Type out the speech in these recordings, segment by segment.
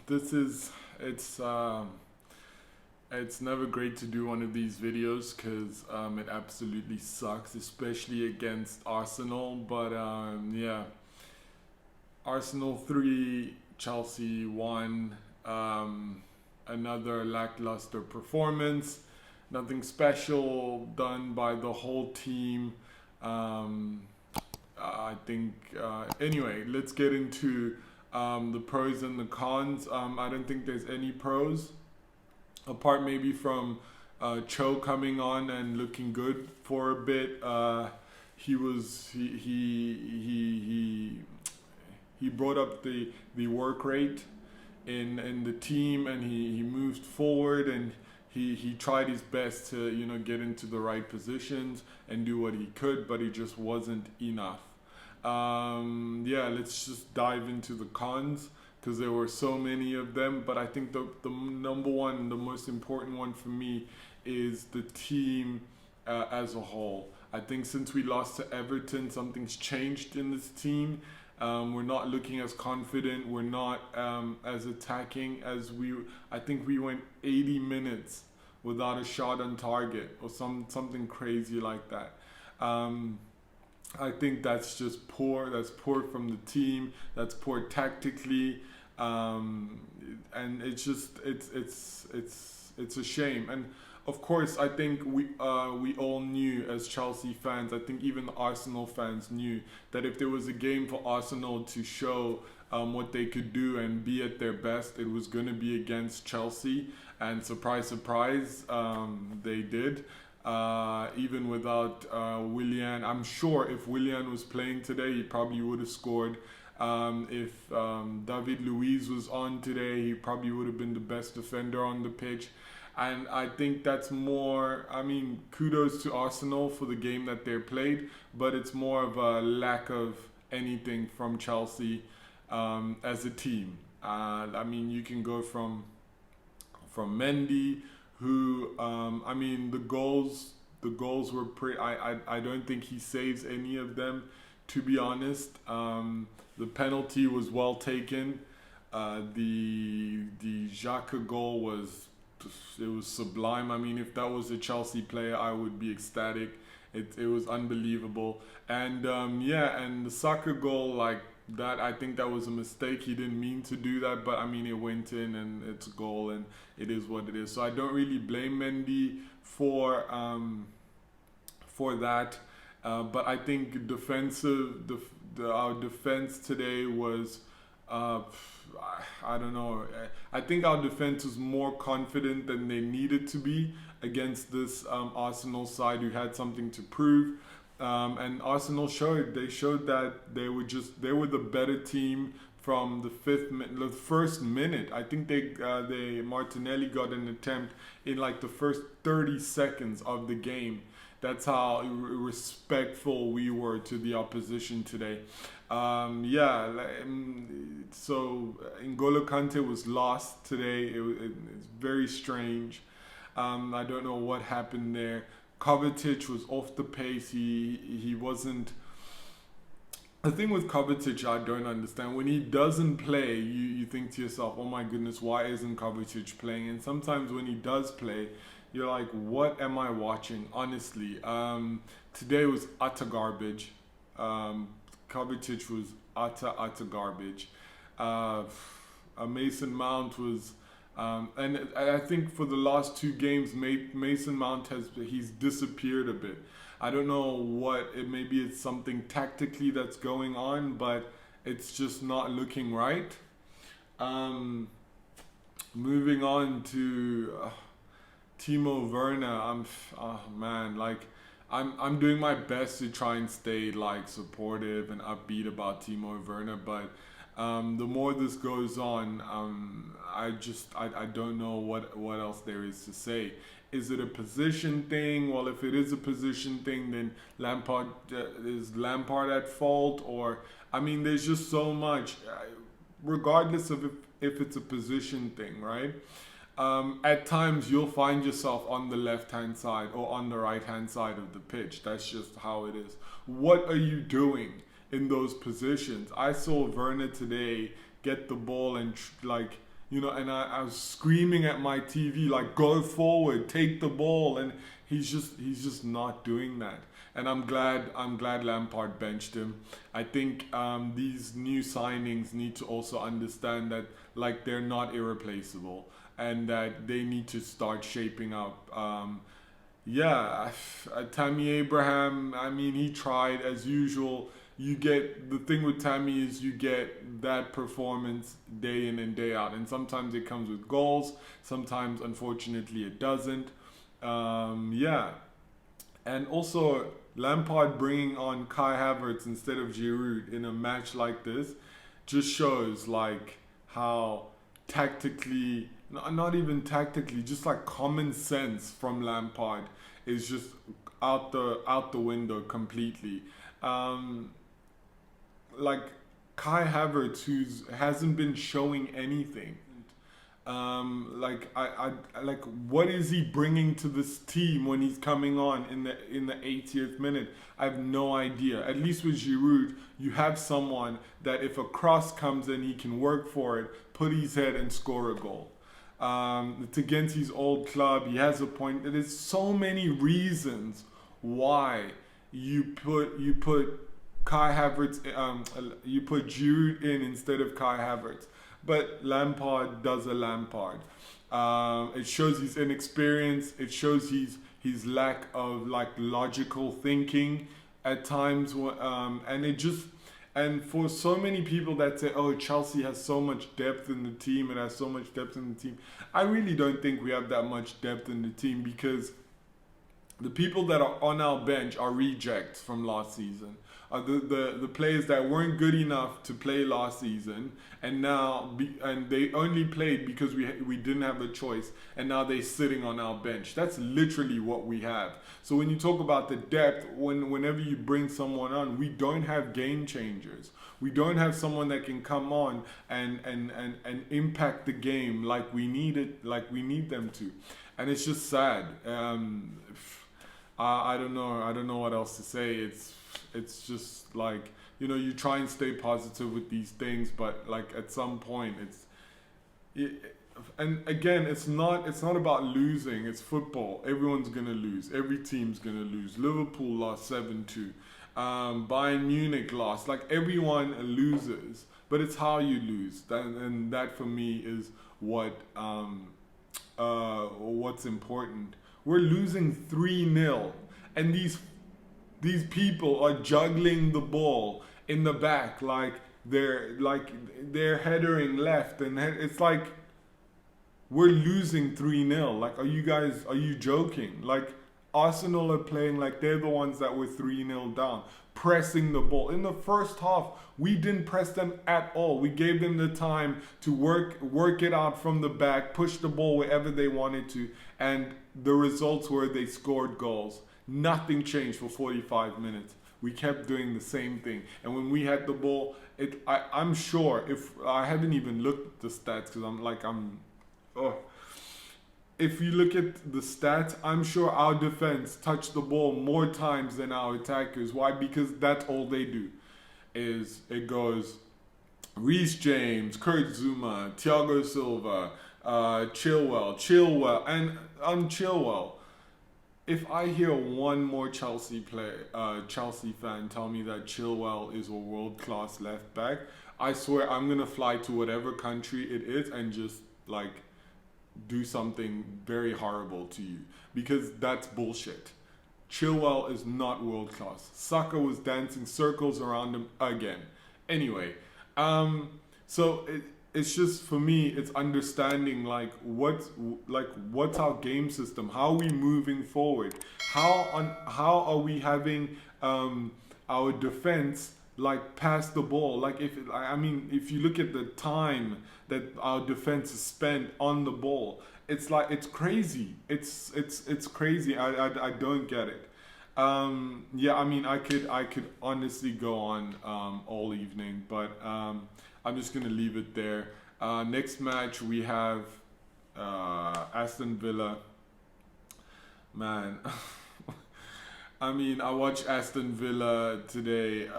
This is it's never great to do one of these videos because it absolutely sucks, especially against Arsenal. But yeah, Arsenal 3, Chelsea 1. Another lackluster performance. Nothing special done by the whole team. Um, I think anyway, let's get into the pros and the cons. I don't think there's any pros apart maybe from Cho coming on and looking good for a bit. He brought up the work rate in the team, and he moved forward, and he tried his best to get into the right positions and do what he could, but it just wasn't enough. Yeah, let's just dive into the cons because there were so many of them. But I think the number one, the most important one for me is the team as a whole. I think since we lost to Everton, something's changed in this team. We're not looking as confident. We're not as attacking as we. I think we went 80 minutes without a shot on target or something crazy like that. I think that's just poor. That's poor from the team. That's poor tactically, and it's a shame. And of course, I think we all knew as Chelsea fans. I think even the Arsenal fans knew that if there was a game for Arsenal to show what they could do and be at their best, it was going to be against Chelsea. And surprise, surprise, they did. Even without Willian. I'm sure if Willian was playing today, he probably would have scored. If David Luiz was on today, he probably would have been the best defender on the pitch. And I think that's more, I mean, kudos to Arsenal for the game that they played, but it's more of a lack of anything from Chelsea as a team. I mean, you can go from Mendy, who I mean the goals were pretty. I don't think he saves any of them, to be honest. The penalty was well taken. The Xhaka goal was sublime. I mean, if that was a Chelsea player, I would be ecstatic. It was unbelievable. And yeah, and the Saka goal, like that, I think that was a mistake. He didn't mean to do that, but I mean, it went in and it's a goal, and it is what it is. So I don't really blame Mendy for that. But I think our defense today was I don't know. I think our defense was more confident than they needed to be against this Arsenal side who had something to prove. And Arsenal showed that they were the better team from the first minute. I think Martinelli got an attempt in like the first 30 seconds of the game. That's how respectful we were to the opposition today. Yeah, so N'Golo Kante was lost today. It's very strange. I don't know what happened there. Kovacic was off the pace. He wasn't. The thing with Kovacic, I don't understand. When he doesn't play, you think to yourself, oh my goodness, why isn't Kovacic playing? And sometimes when he does play, you're like, what am I watching? Honestly, today was utter garbage. Kovacic was utter garbage. Mason Mount was. And I think for the last two games, Mason Mount he's disappeared a bit. I don't know what maybe it's something tactically that's going on, but it's just not looking right. Moving on to Timo Werner, I'm doing my best to try and stay like supportive and upbeat about Timo Werner, but the more this goes on, I don't know what else there is to say. Is it a position thing? Well, if it is a position thing, then is Lampard at fault? Or I mean, there's just so much. Regardless of if it's a position thing, right? At times you'll find yourself on the left-hand side or on the right-hand side of the pitch. That's just how it is. What are you doing in those positions? I saw Werner today get the ball and like, you know, and I was screaming at my TV like, go forward, take the ball, and he's just not doing that. And I'm glad Lampard benched him. I think these new signings need to also understand that like they're not irreplaceable and that they need to start shaping up. Tammy Abraham, I mean, he tried as usual. You get, the thing with Tammy is you get that performance day in and day out, and sometimes it comes with goals, sometimes unfortunately it doesn't. And also Lampard bringing on Kai Havertz instead of Giroud in a match like this just shows like how tactically, not even tactically, just like common sense from Lampard is just out the window completely. Like Kai Havertz, who's hasn't been showing anything. Like what is he bringing to this team when he's coming on in the 80th minute? I have no idea. At least with Giroud, you have someone that if a cross comes in, he can work for it, put his head and score a goal. It's against his old club. He has a point. There's so many reasons why you put Kai Havertz, you put Giroud in instead of Kai Havertz. But Lampard does a Lampard. It shows his inexperience. It shows his lack of like logical thinking at times. And for so many people that say, "Oh, Chelsea has so much depth in the team. It has so much depth in the team." I really don't think we have that much depth in the team because the people that are on our bench are rejects from last season. The players that weren't good enough to play last season, and they only played because we didn't have a choice, and now they're sitting on our bench. That's literally what we have. So when you talk about the depth, whenever you bring someone on, we don't have game changers. We don't have someone that can come on and impact the game like we need them to, and it's just sad. I don't know what else to say. It's just like, you know, you try and stay positive with these things, but like at some point and again, it's not about losing. It's football. Everyone's gonna lose. Every team's gonna lose. Liverpool lost 7-2. Bayern Munich lost. Like everyone loses, but it's how you lose. And that for me is what's important. We're losing 3-0, and these people are juggling the ball in the back like they're headering left, and it's like we're losing 3-0. Like, are you joking? Like, Arsenal are playing like they're the ones that were 3-0 down, pressing the ball. In the first half, we didn't press them at all. We gave them the time to work it out from the back, push the ball wherever they wanted to, and the results were they scored goals. Nothing changed for 45 minutes. We kept doing the same thing. And when we had the ball, I'm sure, if I haven't even looked at the stats because if you look at the stats, I'm sure our defense touched the ball more times than our attackers. Why? Because that's all they do. It goes Reece James, Kurt Zuma, Thiago Silva, Chilwell, and Chilwell. If I hear one more Chelsea fan tell me that Chilwell is a world-class left back, I swear I'm gonna fly to whatever country it is and just like do something very horrible to you, because that's bullshit. Chilwell is not world class. Saka was dancing circles around him again. Anyway, so it's just, for me, it's understanding what's our game system. How are we moving forward? How are we having our defense pass the ball? If you look at the time that our defense is spent on the ball, it's crazy. It's crazy. I don't get it. I could honestly go on all evening, but I'm just gonna leave it there. Next match we have Aston Villa. Man, I watched Aston Villa today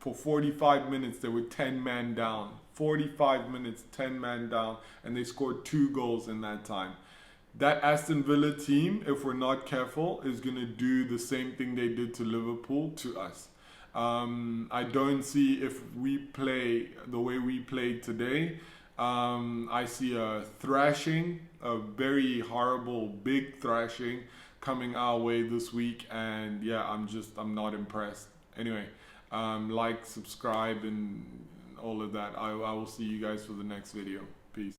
for 45 minutes they were 10 man down. 45 minutes, 10 man down, and they scored 2 goals in that time. That Aston Villa team, if we're not careful, is going to do the same thing they did to Liverpool to us. I don't see, if we play the way we played today, I see a thrashing, a very horrible, big thrashing coming our way this week. And yeah, I'm not impressed. Anyway, like, subscribe, and all of that. I will see you guys for the next video.